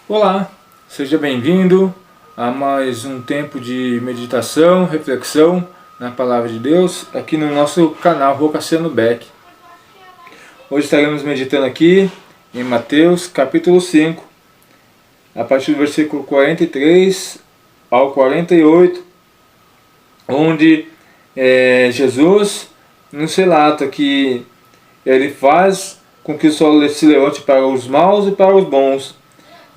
Olá, seja bem-vindo a mais um tempo de meditação, reflexão na Palavra de Deus aqui no nosso canal Rô Cassiano Beck. Hoje estaremos meditando aqui em Mateus capítulo 5, a partir do versículo 43 ao 48, onde Jesus nos relata que ele faz com que o sol se levante para os maus e para os bons,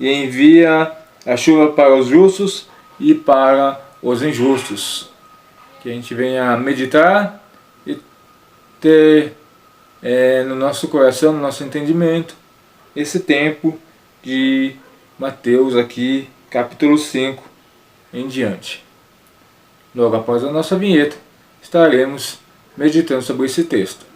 e envia a chuva para os justos e para os injustos. Que a gente venha meditar e ter no nosso coração, no nosso entendimento, esse tempo de Mateus aqui, capítulo 5 em diante. Logo após a nossa vinheta, estaremos meditando sobre esse texto.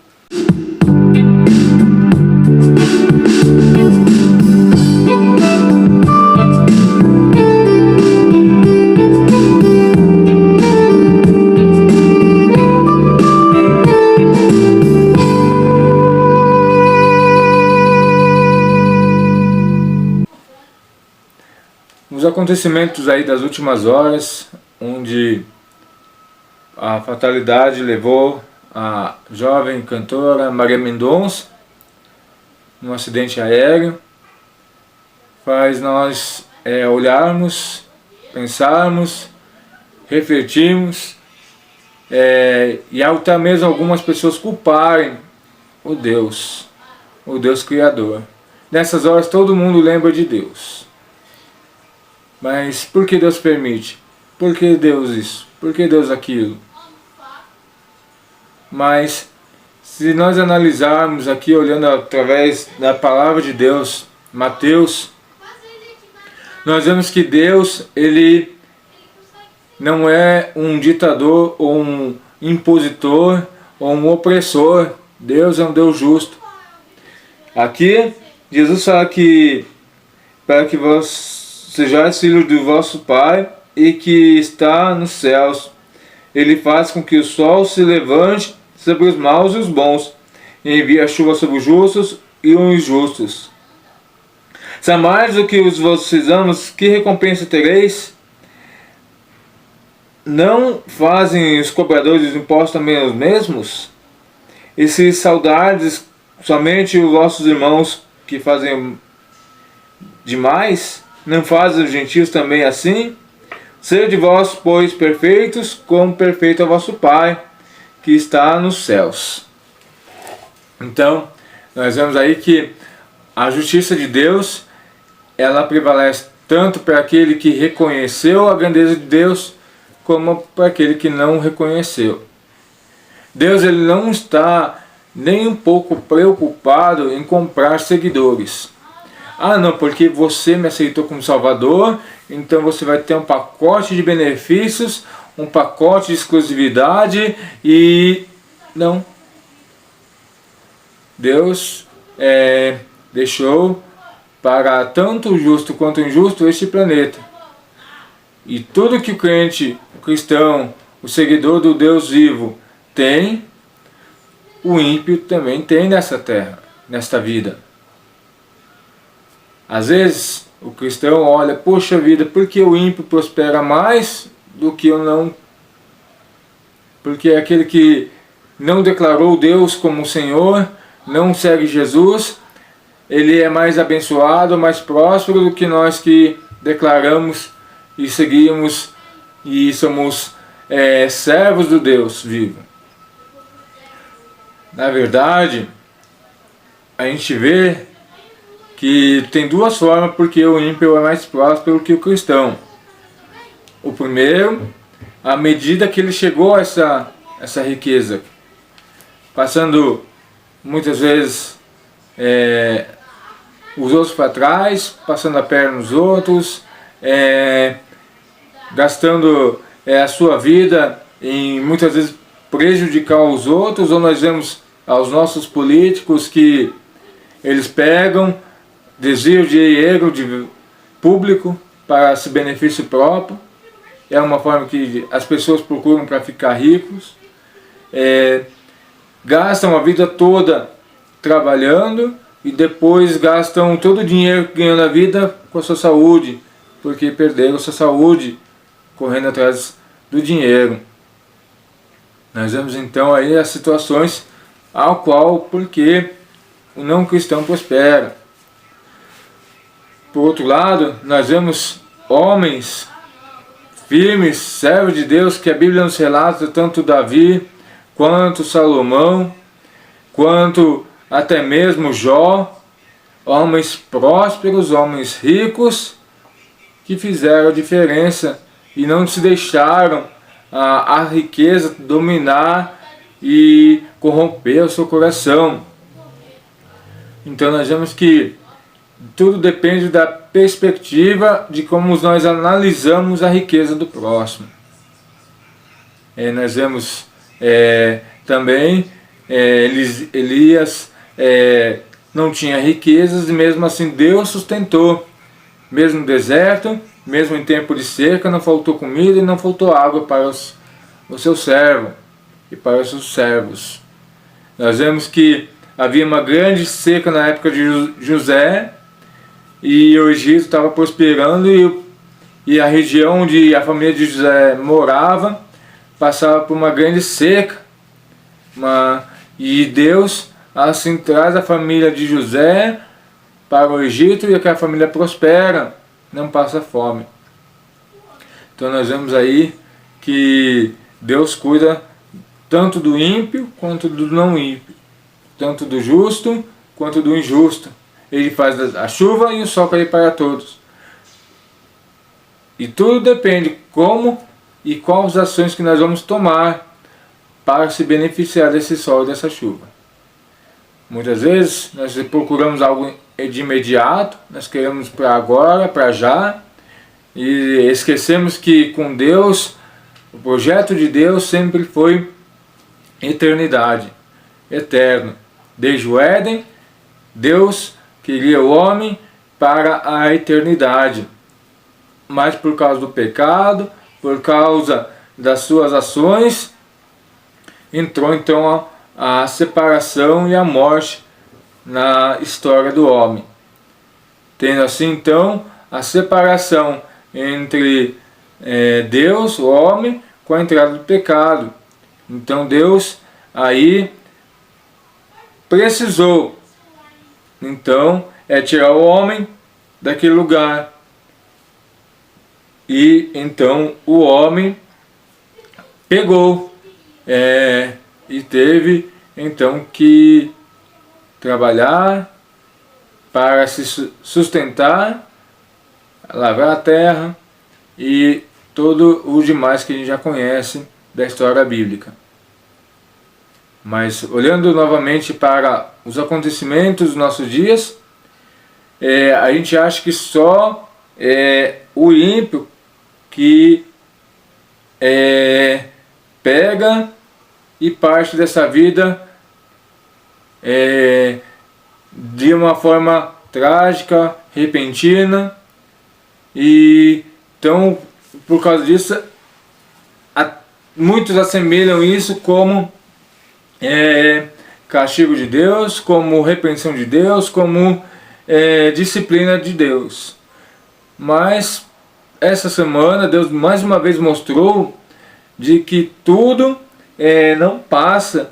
Os acontecimentos aí das últimas horas, onde a fatalidade levou a jovem cantora Maria Mendonça num acidente aéreo, faz nós olharmos, pensarmos, refletirmos e até mesmo algumas pessoas culparem o Deus Criador. Nessas horas todo mundo lembra de Deus. Mas por que Deus permite? Por que Deus isso? Por que Deus aquilo? Mas se nós analisarmos aqui, olhando através da palavra de Deus, Mateus, nós vemos que Deus, ele não é um ditador ou um impositor ou um opressor. Deus é um Deus justo. Aqui Jesus fala que para que vós sejais filhos do vosso Pai e que está nos céus, ele faz com que o sol se levante sobre os maus e os bons, e envia a chuva sobre os justos e os injustos. Se amais o que os vossos amos, que recompensa tereis? Não fazem os cobradores de impostos também os mesmos? E se saudardes somente os vossos irmãos que fazem demais, não fazem os gentios também assim? Sede vós, pois, perfeitos, como perfeito é vosso Pai, que está nos céus. Então, nós vemos aí que a justiça de Deus, ela prevalece tanto para aquele que reconheceu a grandeza de Deus, como para aquele que não reconheceu. Deus, ele não está nem um pouco preocupado em comprar seguidores. Ah não, porque você me aceitou como Salvador, então você vai ter um pacote de benefícios, um pacote de exclusividade e... Não. Deus deixou para tanto o justo quanto o injusto este planeta. E tudo que o crente, o cristão, o seguidor do Deus vivo tem, o ímpio também tem nessa terra, nesta vida. Às vezes o cristão olha, poxa vida, por que o ímpio prospera mais do que eu não? Porque é aquele que não declarou Deus como Senhor, não segue Jesus, ele é mais abençoado, mais próspero do que nós que declaramos e seguimos e somos servos do Deus vivo. Na verdade, a gente vê que tem duas formas porque o ímpio é mais próspero que o cristão. O primeiro, à medida que ele chegou a essa riqueza, passando muitas vezes os outros para trás, passando a perna nos outros, gastando a sua vida em muitas vezes prejudicar os outros, ou nós vemos aos nossos políticos que eles pegam, desvio de dinheiro público para esse benefício próprio. É uma forma que as pessoas procuram para ficar ricos. Gastam a vida toda trabalhando e depois gastam todo o dinheiro que ganham na vida com a sua saúde, porque perderam a sua saúde correndo atrás do dinheiro. Nós vemos então aí as situações ao qual porque o não cristão prospera. Por outro lado, nós vemos homens firmes, servos de Deus, que a Bíblia nos relata, tanto Davi, quanto Salomão, quanto até mesmo Jó, homens prósperos, homens ricos, que fizeram a diferença e não se deixaram a riqueza dominar e corromper o seu coração. Então nós vemos que tudo depende da perspectiva de como nós analisamos a riqueza do próximo. Nós vemos também Elias não tinha riquezas e mesmo assim Deus sustentou. Mesmo no deserto, mesmo em tempo de seca, não faltou comida e não faltou água para o seu servo e para os seus servos. Nós vemos que havia uma grande seca na época de José, e o Egito estava prosperando, e a região onde a família de José morava passava por uma grande seca. E Deus assim traz a família de José para o Egito, e aquela família prospera, não passa fome. Então nós vemos aí que Deus cuida tanto do ímpio quanto do não ímpio, tanto do justo quanto do injusto. Ele faz a chuva e o sol cair para todos. E tudo depende como e quais ações que nós vamos tomar para se beneficiar desse sol e dessa chuva. Muitas vezes nós procuramos algo de imediato, nós queremos para agora, para já, e esquecemos que com Deus, o projeto de Deus sempre foi eternidade, eterno. Desde o Éden, Deus queria o homem para a eternidade, mas por causa do pecado, por causa das suas ações, entrou então a separação e a morte na história do homem. Tendo assim então a separação entre Deus, o homem, com a entrada do pecado. Então Deus aí precisou então tirar o homem daquele lugar. E então o homem pegou e teve então que trabalhar para se sustentar, lavrar a terra e todo o demais que a gente já conhece da história bíblica. Mas olhando novamente para os acontecimentos dos nossos dias, a gente acha que só o ímpio que pega e parte dessa vida de uma forma trágica, repentina, e então por causa disso muitos assemelham isso como castigo de Deus, como repreensão de Deus, como disciplina de Deus. Mas essa semana Deus mais uma vez mostrou de que tudo não passa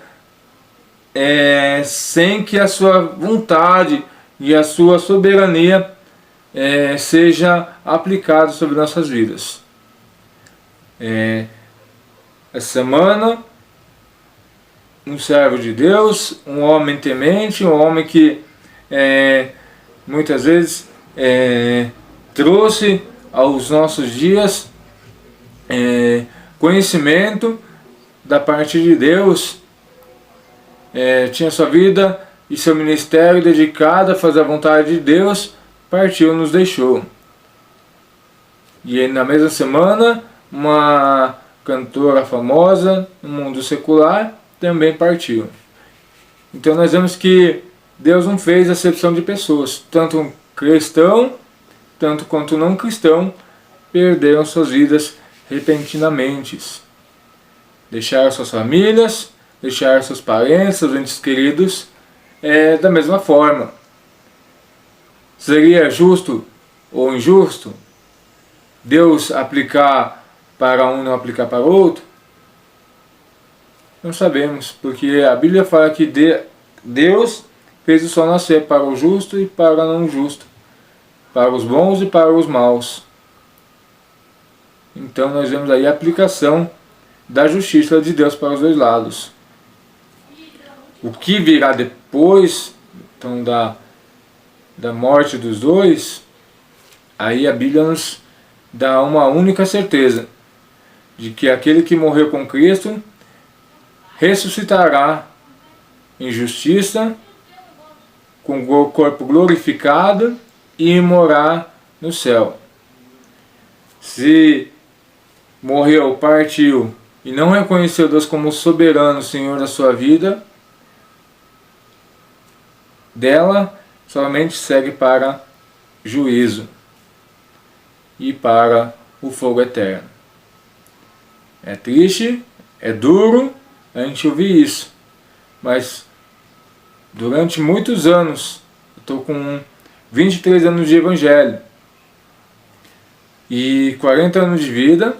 sem que a sua vontade e a sua soberania seja aplicado sobre nossas vidas. Essa semana, um servo de Deus, um homem temente, um homem que muitas vezes trouxe aos nossos dias conhecimento da parte de Deus, tinha sua vida e seu ministério dedicado a fazer a vontade de Deus, partiu, nos deixou. E na mesma semana, uma cantora famosa no mundo secular também partiu. Então nós vemos que Deus não fez acepção de pessoas, tanto um cristão, tanto quanto não cristão, perderam suas vidas repentinamente. Deixaram suas famílias, deixaram seus parentes, seus entes queridos, da mesma forma. Seria justo ou injusto Deus aplicar para um e não aplicar para o outro? Não sabemos, porque a Bíblia fala que Deus fez o sol nascer para o justo e para o não justo, para os bons e para os maus. Então nós vemos aí a aplicação da justiça de Deus para os dois lados. O que virá depois, então, da morte dos dois, aí a Bíblia nos dá uma única certeza, de que aquele que morreu com Cristo ressuscitará em justiça, com o corpo glorificado e morar no céu. Se morreu, partiu e não reconheceu Deus como soberano Senhor da sua vida, dela somente segue para juízo e para o fogo eterno. É triste, é duro a gente ouvir isso, mas durante muitos anos, eu estou com 23 anos de evangelho e 40 anos de vida,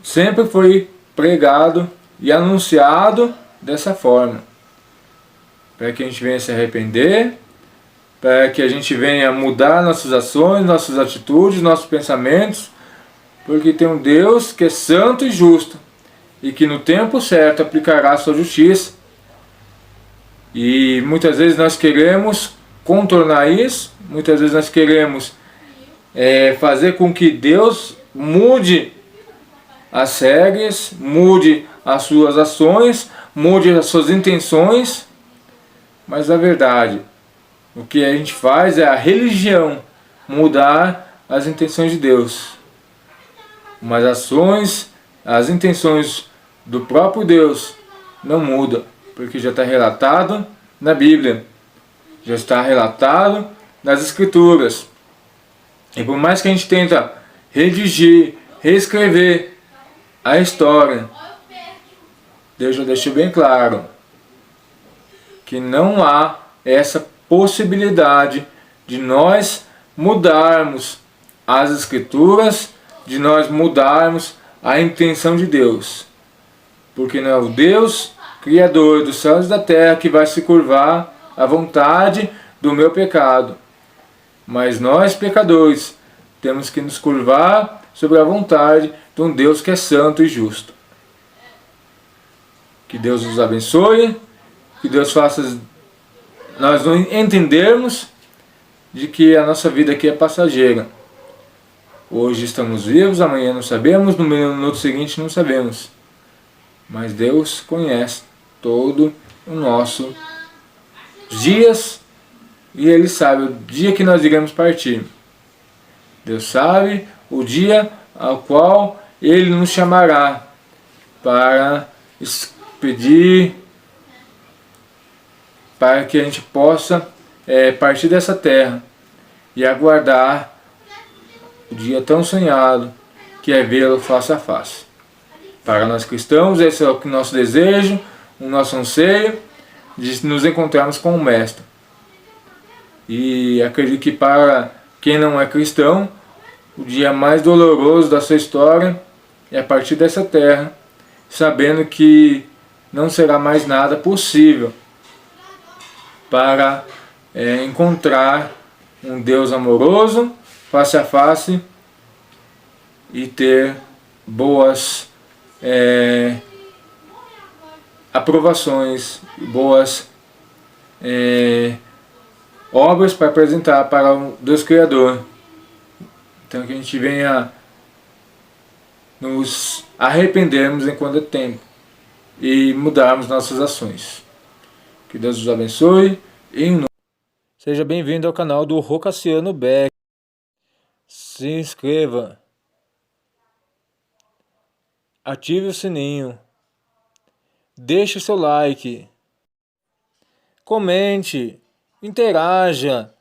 sempre foi pregado e anunciado dessa forma, para que a gente venha se arrepender, para que a gente venha mudar nossas ações, nossas atitudes, nossos pensamentos, porque tem um Deus que é santo e justo, e que no tempo certo aplicará a sua justiça. E muitas vezes nós queremos contornar isso, muitas vezes nós queremos fazer com que Deus mude as regras, mude as suas ações, mude as suas intenções, mas na verdade, o que a gente faz é a religião mudar as intenções de Deus. Mas as ações, as intenções do próprio Deus não mudam, porque já está relatado na Bíblia, já está relatado nas Escrituras. E por mais que a gente tenta redigir, reescrever a história, Deus já deixou bem claro que não há essa possibilidade de nós mudarmos as Escrituras, de nós mudarmos a intenção de Deus. Porque não é o Deus Criador dos céus e da terra que vai se curvar à vontade do meu pecado. Mas nós, pecadores, temos que nos curvar sobre a vontade de um Deus que é santo e justo. Que Deus nos abençoe, que Deus faça nós entendermos de que a nossa vida aqui é passageira. Hoje estamos vivos, amanhã não sabemos, no minuto seguinte não sabemos. Mas Deus conhece todo o nosso dias e Ele sabe o dia que nós iremos partir. Deus sabe o dia ao qual Ele nos chamará para pedir, para que a gente possa partir dessa terra e aguardar o dia tão sonhado que é vê-lo face a face. Para nós cristãos, esse é o nosso desejo, o nosso anseio de nos encontrarmos com o Mestre. E acredito que para quem não é cristão, o dia mais doloroso da sua história é a partir dessa terra, sabendo que não será mais nada possível para encontrar um Deus amoroso, face a face, e ter boas aprovações, boas obras para apresentar para o Deus Criador. Então que a gente venha nos arrependermos enquanto é tempo e mudarmos nossas ações. Que Deus os abençoe. Seja bem-vindo ao canal do Rô Cassiano Beck. Se inscreva, ative o sininho, deixe o seu like, comente, interaja,